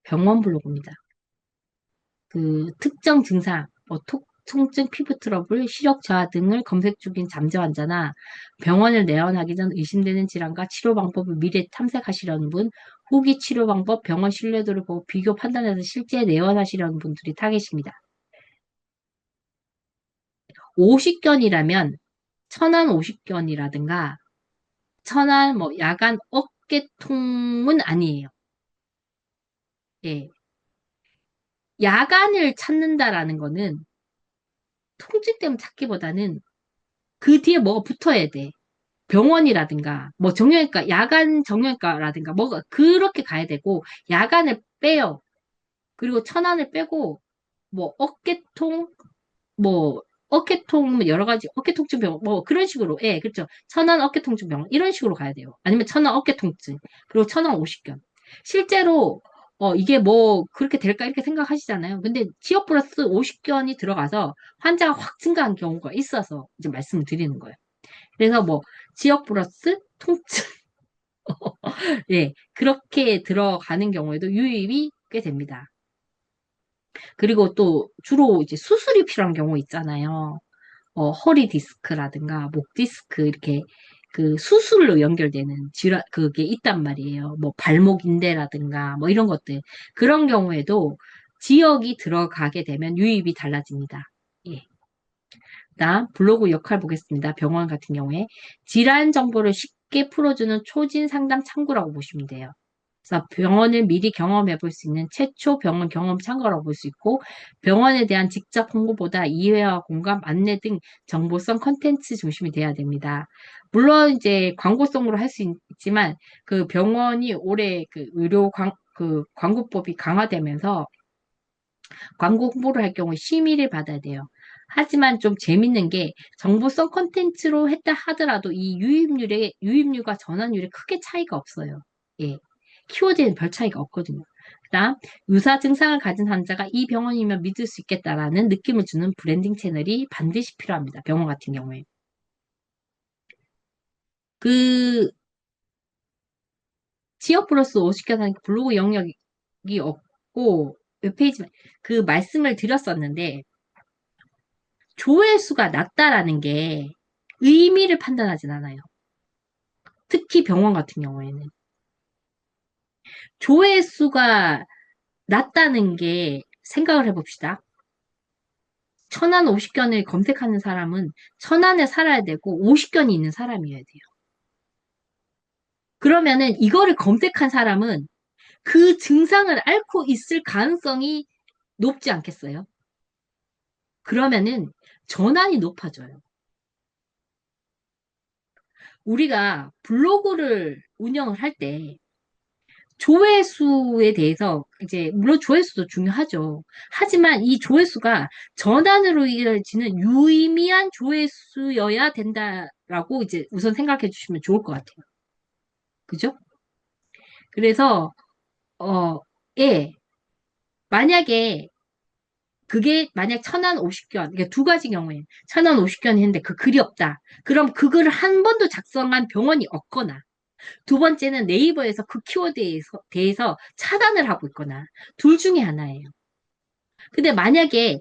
병원 블로그입니다. 그 특정 증상, 통증, 피부 트러블, 시력 저하 등을 검색 중인 잠재 환자나 병원을 내원하기 전 의심되는 질환과 치료 방법을 미리 탐색하시려는 분, 후기 치료 방법, 병원 신뢰도를 보고 비교 판단해서 실제 내원하시려는 분들이 타겟입니다. 50견이라면 천안 50견이라든가 천안 뭐 야간 어깨통은 아니에요. 예. 야간을 찾는다라는 거는 통증 때문에 찾기보다는 그 뒤에 뭐가 붙어야 돼. 병원이라든가, 뭐 정형외과, 야간 정형외과라든가, 뭐가 그렇게 가야 되고, 야간을 빼요. 그리고 천안을 빼고, 뭐 어깨통, 뭐 어깨통, 뭐 여러 가지 어깨통증 병원, 뭐 그런 식으로, 예, 그렇죠. 천안 어깨통증 병원, 이런 식으로 가야 돼요. 아니면 천안 어깨통증, 그리고 천안 오십견. 실제로, 이게 뭐 그렇게 될까 이렇게 생각하시잖아요. 근데 지역 플러스 오십견이 들어가서 환자가 확 증가한 경우가 있어서 이제 말씀을 드리는 거예요. 그래서 뭐 지역 플러스 통증, 예, 그렇게 들어가는 경우에도 유입이 꽤 됩니다. 그리고 또 주로 이제 수술이 필요한 경우 있잖아요. 허리 디스크라든가 목 디스크 이렇게 그 수술로 연결되는 질환 그게 있단 말이에요. 뭐 발목 인대라든가 뭐 이런 것들. 그런 경우에도 지역이 들어가게 되면 유입이 달라집니다. 예. 다음 블로그 역할 보겠습니다. 병원 같은 경우에 질환 정보를 쉽게 풀어주는 초진 상담 창구라고 보시면 돼요. 그래서 병원을 미리 경험해 볼 수 있는 최초 병원 경험 창구라고 볼 수 있고 병원에 대한 직접 홍보보다 이해와 공감, 안내 등 정보성 컨텐츠 중심이 돼야 됩니다. 물론 이제 광고성으로 할 수 있지만 그 병원이 올해 그 그 광고법이 강화되면서 광고 홍보를 할 경우에 심의를 받아야 돼요. 하지만 좀 재밌는 게 정보성 콘텐츠로 했다 하더라도 이 유입률과 전환율에 크게 차이가 없어요. 예. 키워드에는 별 차이가 없거든요. 그다음 유사 증상을 가진 환자가 이 병원이면 믿을 수 있겠다라는 느낌을 주는 브랜딩 채널이 반드시 필요합니다. 병원 같은 경우에. 그 지역 플러스 50개는 블로그 영역이 없고 웹페이지만 그 말씀을 드렸었는데 조회수가 낮다라는 게 의미를 판단하진 않아요. 특히 병원 같은 경우에는. 조회수가 낮다는 게 생각을 해봅시다. 천안 50견을 검색하는 사람은 천안에 살아야 되고 50견이 있는 사람이어야 돼요. 그러면은 이거를 검색한 사람은 그 증상을 앓고 있을 가능성이 높지 않겠어요? 그러면은 전환이 높아져요. 우리가 블로그를 운영을 할때 조회수에 대해서 이제 물론 조회수도 중요하죠. 하지만 이 조회수가 전환으로 이어지는 유의미한 조회수여야 된다라고 이제 우선 생각해 주시면 좋을 것 같아요. 그죠? 그래서 어, 예. 만약에 그게 만약 천안 50견, 그러니까 두 가지 경우에 천안 50견이 했는데 그 글이 없다. 그럼 그 글을 한 번도 작성한 병원이 없거나 두 번째는 네이버에서 그 키워드에 대해서 차단을 하고 있거나 둘 중에 하나예요. 근데 만약에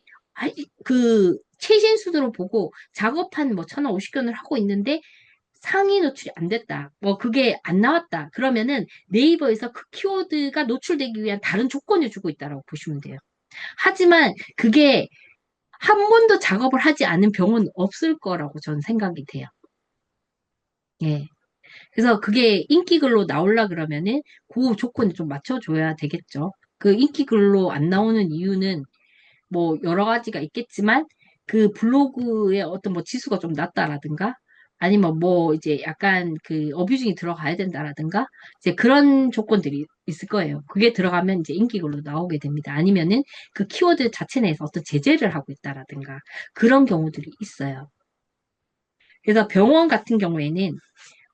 그 최신 수도로 보고 작업한 뭐 1050견을 하고 있는데 상위 노출이 안 됐다. 뭐 그게 안 나왔다. 그러면은 네이버에서 그 키워드가 노출되기 위한 다른 조건을 주고 있다라고 보시면 돼요. 하지만 그게 한 번도 작업을 하지 않은 병은 없을 거라고 저는 생각이 돼요. 예. 그래서 그게 인기 글로 나오려 그러면은 그 조건을 좀 맞춰줘야 되겠죠. 그 인기 글로 안 나오는 이유는 뭐 여러 가지가 있겠지만 그 블로그의 어떤 뭐 지수가 좀 낮다라든가 아니면 뭐 이제 약간 그 어뷰징이 들어가야 된다라든가 이제 그런 조건들이 있을 거예요. 그게 들어가면 이제 인기 글로 나오게 됩니다. 아니면은 그 키워드 자체 내에서 어떤 제재를 하고 있다라든가 그런 경우들이 있어요. 그래서 병원 같은 경우에는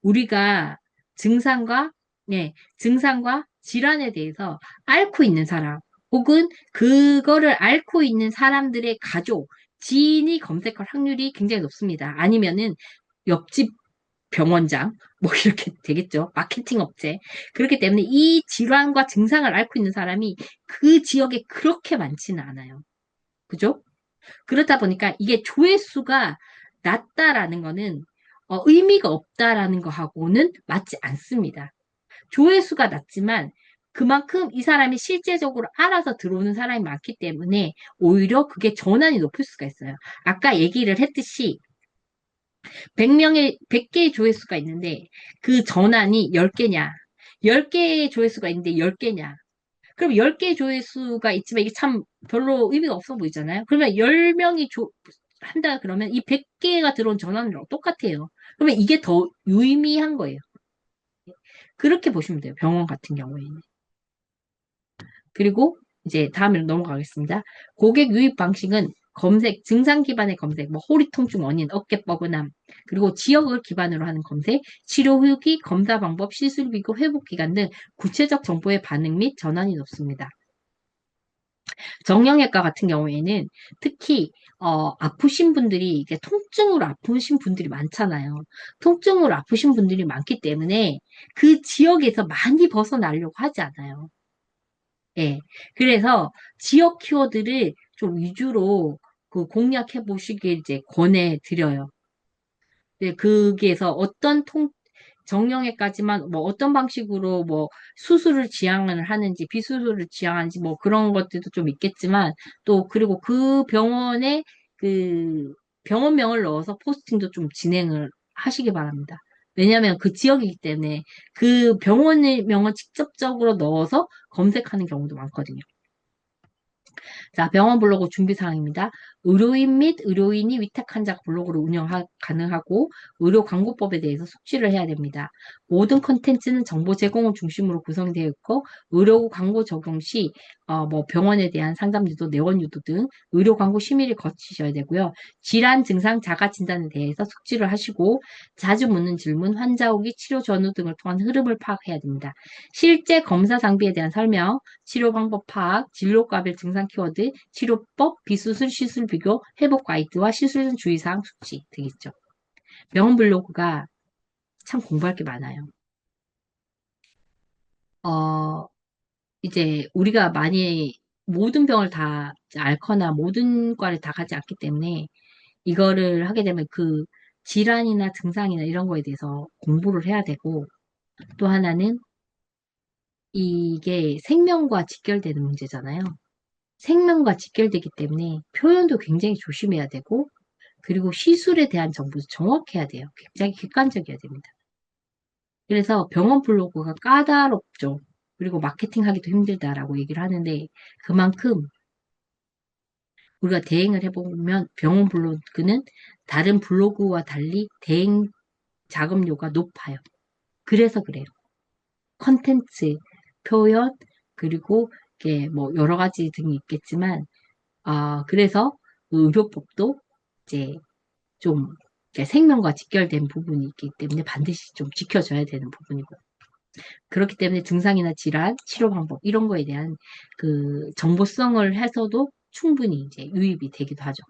우리가 증상과, 네, 증상과 질환에 대해서 앓고 있는 사람, 혹은 그거를 앓고 있는 사람들의 가족, 지인이 검색할 확률이 굉장히 높습니다. 아니면은 옆집 병원장, 뭐 이렇게 되겠죠. 마케팅 업체. 그렇기 때문에 이 질환과 증상을 앓고 있는 사람이 그 지역에 그렇게 많지는 않아요. 그죠? 그렇다 보니까 이게 조회수가 낮다라는 거는 의미가 없다라는 거하고는 맞지 않습니다. 조회수가 낮지만 그만큼 이 사람이 실제적으로 알아서 들어오는 사람이 많기 때문에 오히려 그게 전환이 높을 수가 있어요. 아까 얘기를 했듯이 100명의, 100개의 조회수가 있는데 그 전환이 10개냐, 10개의 조회수가 있는데 10개냐. 그럼 10개의 조회수가 있지만 이게 참 별로 의미가 없어 보이잖아요. 그러면 10명이 한다 그러면 이 100개가 들어온 전환이랑 똑같아요. 그러면 이게 더 유의미한 거예요. 그렇게 보시면 돼요. 병원 같은 경우에는. 그리고 이제 다음으로 넘어가겠습니다. 고객 유입 방식은 검색, 증상 기반의 검색, 뭐 허리 통증 원인, 어깨 뻐근함, 그리고 지역을 기반으로 하는 검색, 치료 후기, 검사 방법, 시술 비교, 회복 기간 등 구체적 정보의 반응 및 전환이 높습니다. 정형외과 같은 경우에는 특히 아프신 분들이 이게 통증으로 아프신 분들이 많잖아요. 통증으로 아프신 분들이 많기 때문에 그 지역에서 많이 벗어나려고 하지 않아요. 예. 그래서 지역 키워드를 좀 위주로 그 공략해 보시길 이제 권해드려요. 네, 거기에서 어떤 정형외까지만 뭐 어떤 방식으로 뭐 수술을 지향을 하는지 비수술을 지향하는지 뭐 그런 것들도 좀 있겠지만 또 그리고 그 병원에 그 병원명을 넣어서 포스팅도 좀 진행을 하시기 바랍니다. 왜냐하면 그 지역이기 때문에 그 병원의 명을 직접적으로 넣어서 검색하는 경우도 많거든요. 자, 병원 블로그 준비 사항입니다. 의료인 및 의료인이 위탁 환자 블로그를 운영 가능하고 의료 광고법에 대해서 숙지를 해야 됩니다. 모든 컨텐츠는 정보 제공을 중심으로 구성되어 있고 의료 광고 적용 시 뭐 병원에 대한 상담 유도, 내원 유도 등 의료 광고 심의를 거치셔야 되고요. 질환 증상 자가 진단에 대해서 숙지를 하시고 자주 묻는 질문, 환자 후기, 치료 전후 등을 통한 흐름을 파악해야 됩니다. 실제 검사 장비에 대한 설명, 치료 방법 파악, 진료과별 증상 키워드, 치료법, 비수술, 시술 비교, 회복 가이드와 시술 전 주의사항 숙지 되겠죠. 병원 블로그가 참 공부할 게 많아요. 어, 이제 우리가 많이 모든 병을 다 앓거나 모든 과를 다 가지 않기 때문에 이거를 하게 되면 그 질환이나 증상이나 이런 거에 대해서 공부를 해야 되고 또 하나는 이게 생명과 직결되는 문제잖아요. 생명과 직결되기 때문에 표현도 굉장히 조심해야 되고, 그리고 시술에 대한 정보도 정확해야 돼요. 굉장히 객관적이어야 됩니다. 그래서 병원 블로그가 까다롭죠. 그리고 마케팅하기도 힘들다라고 얘기를 하는데, 그만큼 우리가 대행을 해보면 병원 블로그는 다른 블로그와 달리 대행 자금료가 높아요. 그래서 그래요. 컨텐츠, 표현, 그리고 이게 뭐 여러 가지 등이 있겠지만, 그래서 의료법도 이제 좀 이렇게 생명과 직결된 부분이 있기 때문에 반드시 좀 지켜줘야 되는 부분이고. 그렇기 때문에 증상이나 질환, 치료 방법, 이런 거에 대한 그 정보성을 해서도 충분히 이제 유입이 되기도 하죠.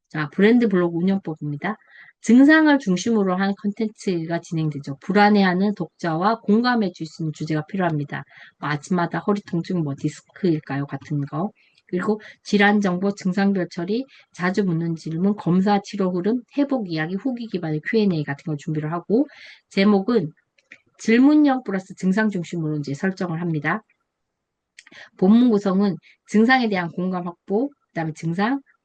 자, 브랜드 블로그 운영법입니다. 증상을 중심으로 한 컨텐츠가 진행되죠. 불안해하는 독자와 공감해 줄 수 있는 주제가 필요합니다. 뭐 아침마다 허리 통증, 뭐 디스크일까요? 같은 거. 그리고 질환 정보, 증상별 처리, 자주 묻는 질문, 검사 치료 흐름, 회복 이야기, 후기 기반의 Q&A 같은 걸 준비를 하고 제목은 질문형 플러스 증상 중심으로 이제 설정을 합니다. 본문 구성은 증상에 대한 공감 확보, 그다음에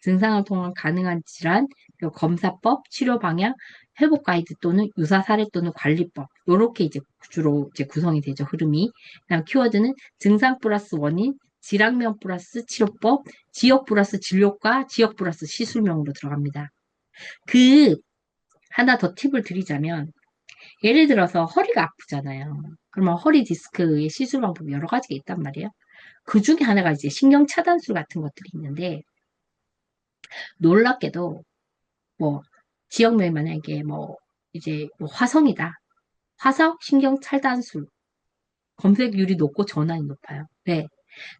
증상을 통한 가능한 질환, 그리고 검사법, 치료 방향, 회복 가이드 또는 유사 사례 또는 관리법 요렇게 이제 주로 이제 구성이 되죠. 흐름이. 그다음 키워드는 증상 플러스 원인, 질환명 플러스 치료법, 지역 플러스 진료과, 지역 플러스 시술명으로 들어갑니다. 그 하나 더 팁을 드리자면 예를 들어서 허리가 아프잖아요. 그러면 허리 디스크의 시술 방법이 여러 가지가 있단 말이에요. 그 중에 하나가 이제 신경 차단술 같은 것들이 있는데 놀랍게도 뭐 지역명이 만약에 뭐 이제 뭐 화성이다. 화성 신경 차단술 검색률이 높고 전환이 높아요. 왜?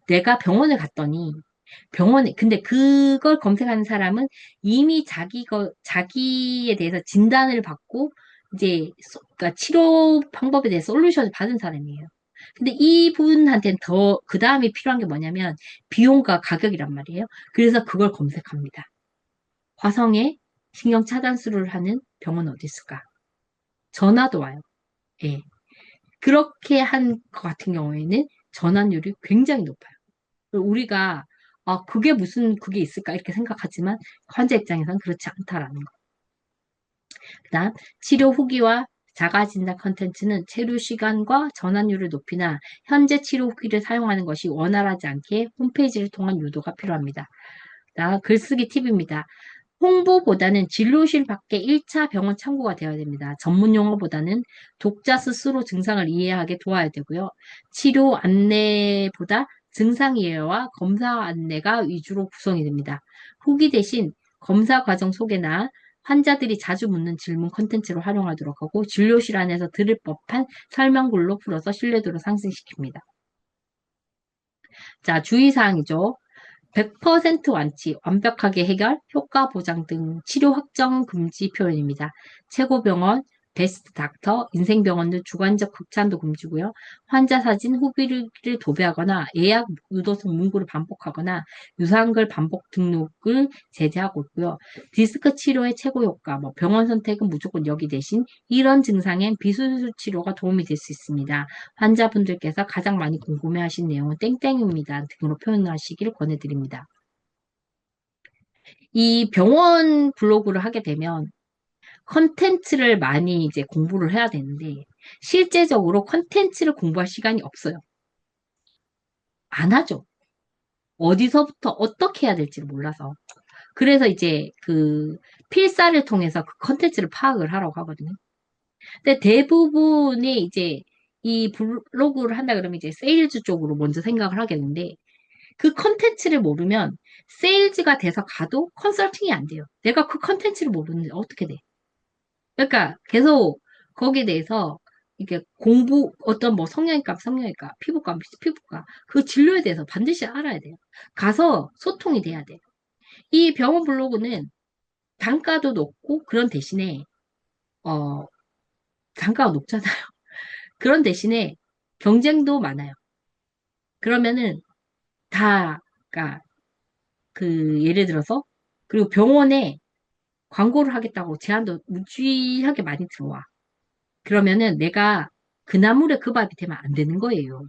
내가 병원을 갔더니 병원에 근데 그걸 검색하는 사람은 이미 자기에 대해서 진단을 받고 이제 그러니까 치료 방법에 대해서 솔루션을 받은 사람이에요. 근데 이분한테는 더 그 다음에 필요한 게 뭐냐면 비용과 가격이란 말이에요. 그래서 그걸 검색합니다. 화성에 신경 차단술을 하는 병원 어디 있을까? 전화도 와요. 예. 그렇게 한 것 같은 경우에는 전환율이 굉장히 높아요. 우리가 그게 무슨 그게 있을까 이렇게 생각하지만 환자 입장에서는 그렇지 않다라는 거. 그다음 치료 후기와 자가진단 컨텐츠는 체류 시간과 전환율을 높이나 현재 치료 후기를 사용하는 것이 원활하지 않게 홈페이지를 통한 유도가 필요합니다. 글쓰기 팁입니다. 홍보보다는 진료실 밖에 1차 병원 참고가 되어야 됩니다. 전문 용어보다는 독자 스스로 증상을 이해하게 도와야 되고요. 치료 안내보다 증상 이해와 검사 안내가 위주로 구성이 됩니다. 후기 대신 검사 과정 소개나 환자들이 자주 묻는 질문 컨텐츠로 활용하도록 하고 진료실 안에서 들을 법한 설명글로 풀어서 신뢰도를 상승시킵니다. 자, 주의사항이죠. 100% 완치, 완벽하게 해결, 효과 보장 등 치료 확정 금지 표현입니다. 최고병원, 베스트 닥터, 인생병원 등 주관적 극찬도 금지고요. 환자 사진 후기를 도배하거나 예약 유도성 문구를 반복하거나 유사한 글 반복 등록을 제재하고 있고요. 디스크 치료의 최고 효과, 병원 선택은 무조건 여기 대신 이런 증상엔 비수술 치료가 도움이 될 수 있습니다. 환자분들께서 가장 많이 궁금해하신 내용은 땡땡입니다. 등으로 표현하시길 권해드립니다. 이 병원 블로그를 하게 되면 컨텐츠를 많이 이제 공부를 해야 되는데 실제적으로 컨텐츠를 공부할 시간이 없어요. 안 하죠. 어디서부터 어떻게 해야 될지를 몰라서. 그래서 이제 그 필사를 통해서 그 컨텐츠를 파악을 하라고 하거든요. 근데 대부분이 이제 이 블로그를 한다 그러면 이제 세일즈 쪽으로 먼저 생각을 하게 되는데 그 컨텐츠를 모르면 세일즈가 돼서 가도 컨설팅이 안 돼요. 내가 그 컨텐츠를 모르는데 어떻게 돼? 그러니까 계속 거기에 대해서 이게 공부 어떤 뭐 성형외과, 피부과 그 진료에 대해서 반드시 알아야 돼요. 가서 소통이 돼야 돼. 이 병원 블로그는 단가도 높고 그런 대신에 어 단가가 높잖아요. 그런 대신에 경쟁도 많아요. 그러면은 다 그러니까 그 예를 들어서 그리고 병원에 광고를 하겠다고 제안도 무지하게 많이 들어와. 그러면은 내가 그 나물에 그 밥이 되면 안 되는 거예요.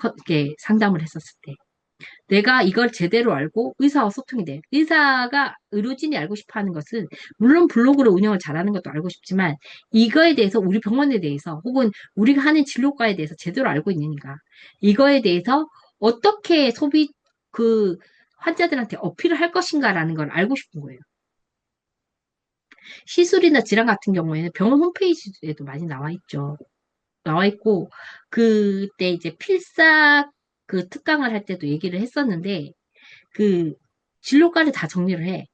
이렇게 상담을 했었을 때. 내가 이걸 제대로 알고 의사와 소통이 돼. 의사가 의료진이 알고 싶어 하는 것은 물론 블로그를 운영을 잘하는 것도 알고 싶지만 이거에 대해서 우리 병원에 대해서 혹은 우리가 하는 진료과에 대해서 제대로 알고 있는가. 이거에 대해서 어떻게 그 환자들한테 어필을 할 것인가라는 걸 알고 싶은 거예요. 시술이나 질환 같은 경우에는 병원 홈페이지에도 많이 나와 있죠. 나와 있고, 그때 이제 필사 그 특강을 할 때도 얘기를 했었는데, 그 진료과를 다 정리를 해.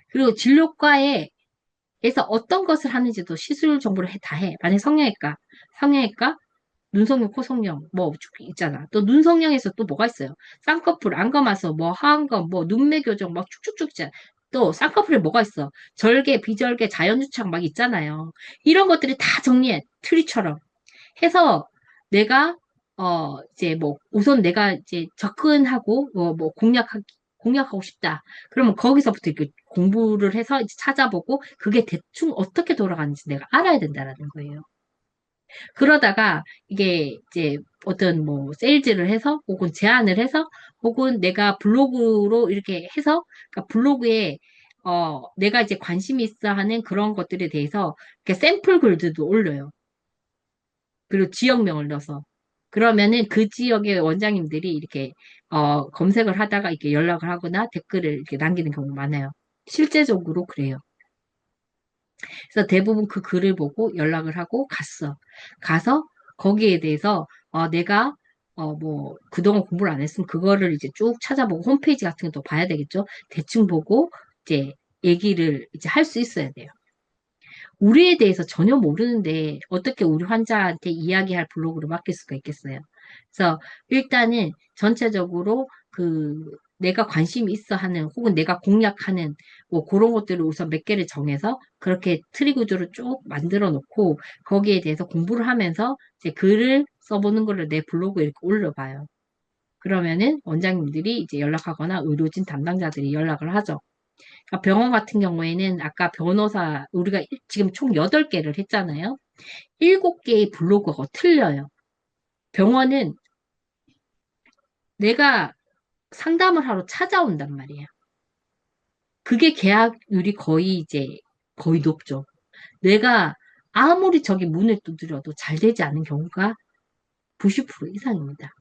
그리고 진료과에서 어떤 것을 하는지도 시술 정보를 다 해. 만약 성형외과, 눈성형, 코성형, 뭐 있잖아. 또 눈성형에서 또 뭐가 있어요? 쌍꺼풀, 안검하수, 뭐 하안검, 뭐 눈매 교정, 막 쭉쭉쭉 있잖아. 또 쌍꺼풀에 뭐가 있어? 절개, 비절개, 자연유착 막 있잖아요. 이런 것들이 다 정리해. 트리처럼. 해서 내가 이제 뭐 우선 내가 이제 접근하고 뭐 공략하고 싶다. 그러면 거기서부터 이렇게 공부를 해서 이제 찾아보고 그게 대충 어떻게 돌아가는지 내가 알아야 된다라는 거예요. 그러다가 이게 이제 어떤 뭐 세일즈를 해서 혹은 제안을 해서 혹은 내가 블로그로 이렇게 해서 그러니까 블로그에 내가 이제 관심이 있어 하는 그런 것들에 대해서 이렇게 샘플 글들도 올려요. 그리고 지역명을 넣어서. 그러면은 그 지역의 원장님들이 이렇게 검색을 하다가 이렇게 연락을 하거나 댓글을 이렇게 남기는 경우가 많아요. 실제적으로 그래요. 그래서 대부분 그 글을 보고 연락을 하고 갔어. 가서 거기에 대해서 내가 뭐 그동안 공부를 안 했으면 그거를 이제 쭉 찾아보고 홈페이지 같은 것도 봐야 되겠죠. 대충 보고 이제 얘기를 이제 할 수 있어야 돼요. 우리에 대해서 전혀 모르는데 어떻게 우리 환자한테 이야기할 블로그를 맡길 수가 있겠어요. 그래서 일단은 전체적으로 그 내가 관심이 있어 하는, 혹은 내가 공략하는, 뭐 그런 것들을 우선 몇 개를 정해서 그렇게 트리 구조를 쭉 만들어 놓고 거기에 대해서 공부를 하면서 이제 글을 써보는 거를 내 블로그에 이렇게 올려봐요. 그러면은 원장님들이 이제 연락하거나 의료진 담당자들이 연락을 하죠. 그러니까 병원 같은 경우에는 아까 변호사, 우리가 지금 총 8개를 했잖아요. 7개의 블로그가 틀려요. 병원은 내가 상담을 하러 찾아온단 말이에요. 그게 계약률이 거의 높죠. 내가 아무리 저기 문을 두드려도 잘 되지 않은 경우가 90% 이상입니다.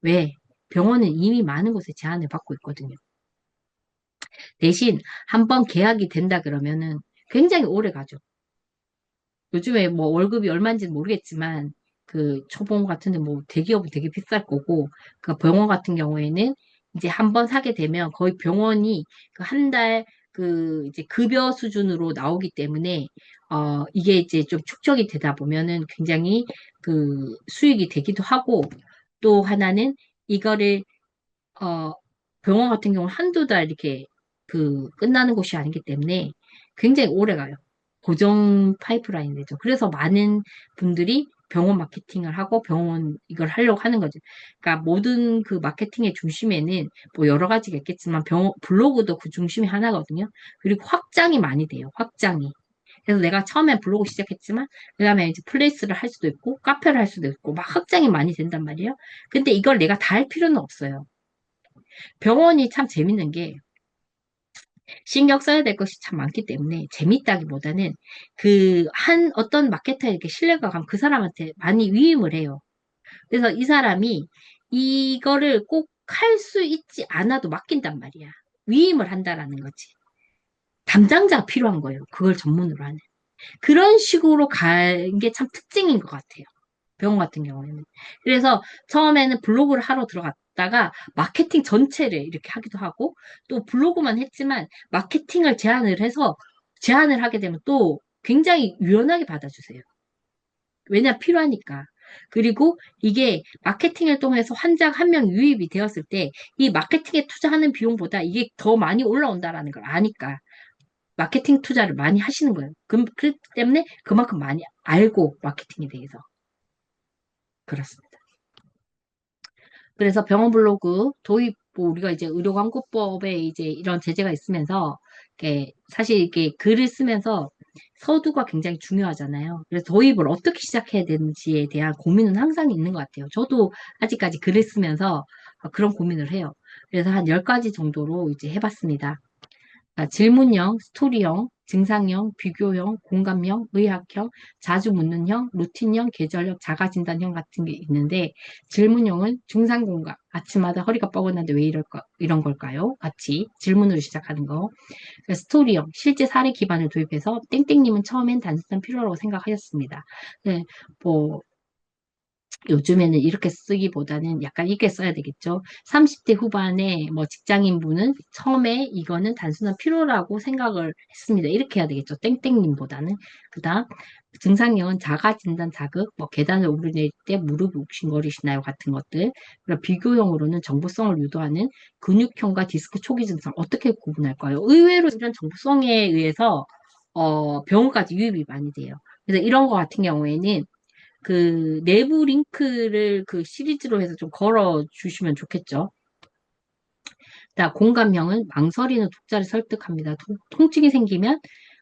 왜? 병원은 이미 많은 곳에 제한을 받고 있거든요. 대신 한번 계약이 된다 그러면은 굉장히 오래 가죠. 요즘에 뭐 월급이 얼마인지는 모르겠지만 그 초봉 같은데 뭐 대기업은 되게 비쌀 거고 그 병원 같은 경우에는 이제 한번 사게 되면 거의 병원이 그 한 달 그 이제 급여 수준으로 나오기 때문에 이게 이제 좀 축적이 되다 보면은 굉장히 그 수익이 되기도 하고 또 하나는 이거를 어 병원 같은 경우는 한두 달 이렇게 그 끝나는 곳이 아니기 때문에 굉장히 오래 가요. 고정 파이프라인 되죠. 그래서 많은 분들이 병원 마케팅을 하고 병원 이걸 하려고 하는 거죠. 그러니까 모든 그 마케팅의 중심에는 뭐 여러 가지가 있겠지만 블로그도 그 중심이 하나거든요. 그리고 확장이 많이 돼요. 확장이. 그래서 내가 처음엔 블로그 시작했지만 그다음에 이제 플레이스를 할 수도 있고 카페를 할 수도 있고 막 확장이 많이 된단 말이에요. 근데 이걸 내가 다 할 필요는 없어요. 병원이 참 재밌는 게 신경 써야 될 것이 참 많기 때문에 재밌다기보다는 그 한 어떤 마케터에게 신뢰가 가면 그 사람한테 많이 위임을 해요. 그래서 이 사람이 이거를 꼭 할 수 있지 않아도 맡긴단 말이야. 위임을 한다라는 거지. 담당자가 필요한 거예요. 그걸 전문으로 하는. 그런 식으로 간 게 참 특징인 것 같아요. 병원 같은 경우에는. 그래서 처음에는 블로그를 하러 들어갔다가 마케팅 전체를 이렇게 하기도 하고 또 블로그만 했지만 마케팅을 제안을 하게 되면 또 굉장히 유연하게 받아주세요. 왜냐 필요하니까. 그리고 이게 마케팅을 통해서 환자 한 명 유입이 되었을 때 이 마케팅에 투자하는 비용보다 이게 더 많이 올라온다라는 걸 아니까 마케팅 투자를 많이 하시는 거예요. 그렇기 때문에 그만큼 많이 알고 마케팅에 대해서 그렇습니다. 그래서 병원 블로그 도입, 뭐 우리가 이제 의료광고법에 이제 이런 제재가 있으면서, 이게 사실 이게 글을 쓰면서 서두가 굉장히 중요하잖아요. 그래서 도입을 어떻게 시작해야 되는지에 대한 고민은 항상 있는 것 같아요. 저도 아직까지 글을 쓰면서 그런 고민을 해요. 그래서 한 10가지 정도로 이제 해봤습니다. 질문형, 스토리형, 증상형, 비교형, 공감형, 의학형, 자주 묻는형, 루틴형, 계절형, 자가진단형 같은 게 있는데 질문형은 중상공감, 아침마다 허리가 뻐근한데 왜 이럴까, 이런 걸까요? 같이 질문으로 시작하는 거. 스토리형, 실제 사례 기반을 도입해서 땡땡님은 처음엔 단순한 필요라고 생각하셨습니다. 네, 뭐 요즘에는 이렇게 쓰기보다는 약간 이렇게 써야 되겠죠. 30대 후반에 뭐 직장인분은 처음에 이거는 단순한 필요라고 생각을 했습니다. 이렇게 해야 되겠죠. 땡땡님보다는. 그 다음, 증상형은 자가진단 자극, 뭐 계단을 오르내릴 때 무릎이 욱신거리시나요? 같은 것들. 그리고 비교형으로는 정보성을 유도하는 근육형과 디스크 초기 증상. 어떻게 구분할까요? 의외로 이런 정보성에 의해서 병원까지 유입이 많이 돼요. 그래서 이런 거 같은 경우에는 그 내부 링크를 그 시리즈로 해서 좀 걸어 주시면 좋겠죠. 자, 공감형은 망설이는 독자를 설득합니다. 통증이 생기면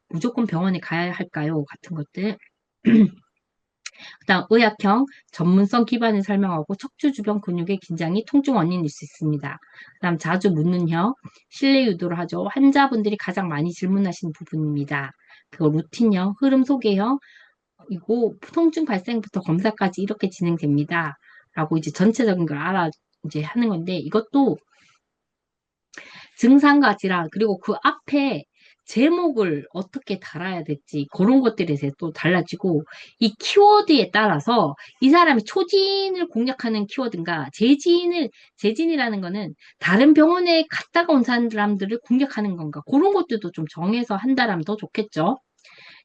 무조건 병원에 가야 할까요? 같은 것들. 그다음 의학형 전문성 기반을 설명하고 척추 주변 근육의 긴장이 통증 원인일 수 있습니다. 그다음 자주 묻는 형 신뢰 유도를 하죠. 환자분들이 가장 많이 질문하시는 부분입니다. 그리고 루틴형 흐름 소개형 이고 통증 발생부터 검사까지 이렇게 진행됩니다. 라고 이제 전체적인 걸 이제 하는 건데 이것도 증상과 질환 그리고 그 앞에 제목을 어떻게 달아야 될지 그런 것들에 대해서 또 달라지고 이 키워드에 따라서 이 사람이 초진을 공략하는 키워드인가 재진이라는 거는 다른 병원에 갔다가 온 사람들을 공략하는 건가 그런 것들도 좀 정해서 한다라면 더 좋겠죠.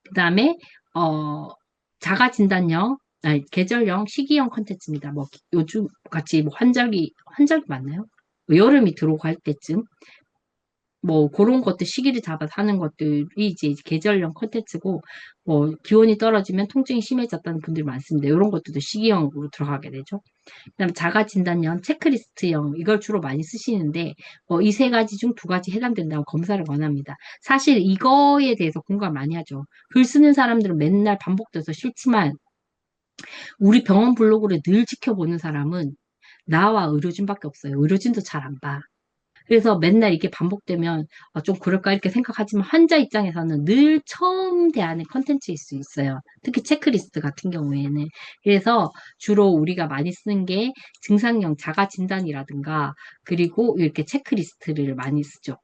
그 다음에 어 자가 진단형, 아니, 계절형, 시기형 컨텐츠입니다. 뭐 요즘 같이 뭐 환절기 맞나요? 여름이 들어오고 할 때쯤 뭐 그런 것들 시기를 잡아서 하는 것들이 이제 계절형 컨텐츠고 뭐 기온이 떨어지면 통증이 심해졌다는 분들이 많습니다. 이런 것들도 시기형으로 들어가게 되죠. 그다음에 자가진단형, 체크리스트형 이걸 주로 많이 쓰시는데 이 세 가지 중 두 가지 해당된다고 검사를 권합니다. 사실 이거에 대해서 공감 많이 하죠. 글 쓰는 사람들은 맨날 반복돼서 싫지만 우리 병원 블로그를 늘 지켜보는 사람은 나와 의료진밖에 없어요. 의료진도 잘 안 봐. 그래서 맨날 이게 반복되면 좀 그럴까 이렇게 생각하지만 환자 입장에서는 늘 처음 대하는 컨텐츠일 수 있어요. 특히 체크리스트 같은 경우에는. 그래서 주로 우리가 많이 쓰는 게 증상형 자가 진단이라든가 그리고 이렇게 체크리스트를 많이 쓰죠.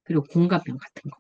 그리고 공감병 같은 거.